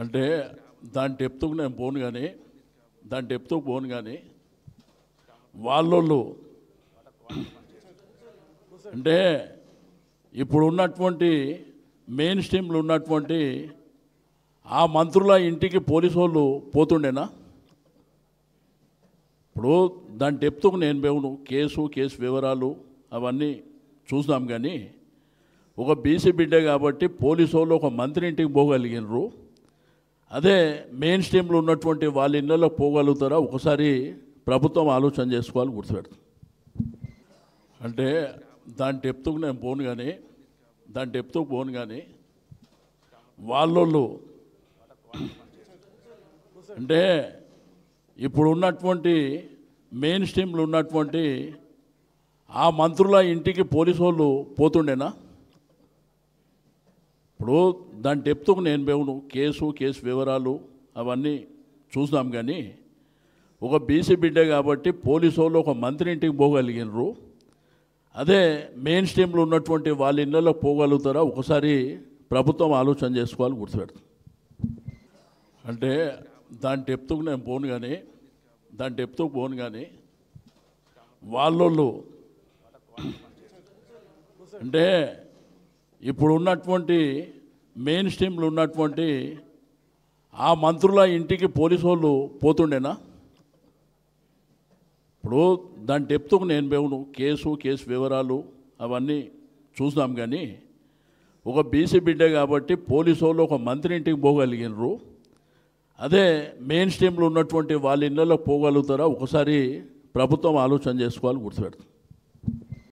అంటే దాని డెప్త్కు నేను పోను కానీ వాళ్ళోళ్ళు అంటే ఇప్పుడు ఉన్నటువంటి మెయిన్ స్ట్రీమ్లో ఉన్నటువంటి ఆ మంత్రుల ఇంటికి పోలీసు వాళ్ళు పోతుండేనా? ఇప్పుడు దాని డెప్త్కు నేను పోను, కేసు వివరాలు అవన్నీ చూద్దాం. కానీ ఒక బీసీ బిడ్డ కాబట్టి పోలీసు వాళ్ళు ఒక మంత్రి ఇంటికి పోగలిగినరు, అదే మెయిన్ స్ట్రీమ్లో ఉన్నటువంటి వాళ్ళ ఇళ్ళలో పోగలుగుతారా? ఒకసారి ప్రభుత్వం ఆలోచన చేసుకోవాలి, గుర్తుపెడతాం. అంటే దాని డెప్త్కు నేను పోను కానీ వాళ్ళోళ్ళు అంటే ఇప్పుడు ఉన్నటువంటి మెయిన్ స్ట్రీమ్లో ఉన్నటువంటి ఆ మంత్రుల ఇంటికి పోలీసు వాళ్ళు పోతుండేనా? ఇప్పుడు దాని డెప్త్కు నేను పోను, కేసు వివరాలు అవన్నీ చూద్దాం. కానీ ఒక బీసీ బిడ్డ కాబట్టి పోలీసు వాళ్ళు ఒక మంత్రి ఇంటికి పోగలిగినరు, అదే మెయిన్ స్ట్రీమ్లో ఉన్నటువంటి వాళ్ళ ఇళ్ళలో పోగలుగుతారా? ఒకసారి ప్రభుత్వం ఆలోచన చేసుకోవాలి, గుర్తుపెడతాం. అంటే దాని డెప్త్కు నేను పోను కానీ వాళ్ళోళ్ళు అంటే ఇప్పుడు ఉన్నటువంటి మెయిన్ స్ట్రీమ్లో ఉన్నటువంటి ఆ మంత్రుల ఇంటికి పోలీసు వాళ్ళు పోతుండేనా? ఇప్పుడు దాని డెప్త్కు నేను పోను, కేసు వివరాలు అవన్నీ చూద్దాం. కానీ ఒక బీసీ బిడ్డ కాబట్టి పోలీసు వాళ్ళు ఒక మంత్రి ఇంటికి పోగలిగినరు, అదే మెయిన్ స్ట్రీమ్లో ఉన్నటువంటి వాళ్ళ ఇళ్ళలో పోగలుగుతారా? ఒకసారి ప్రభుత్వం ఆలోచన చేసుకోవాలి, గుర్తుపెడతాం.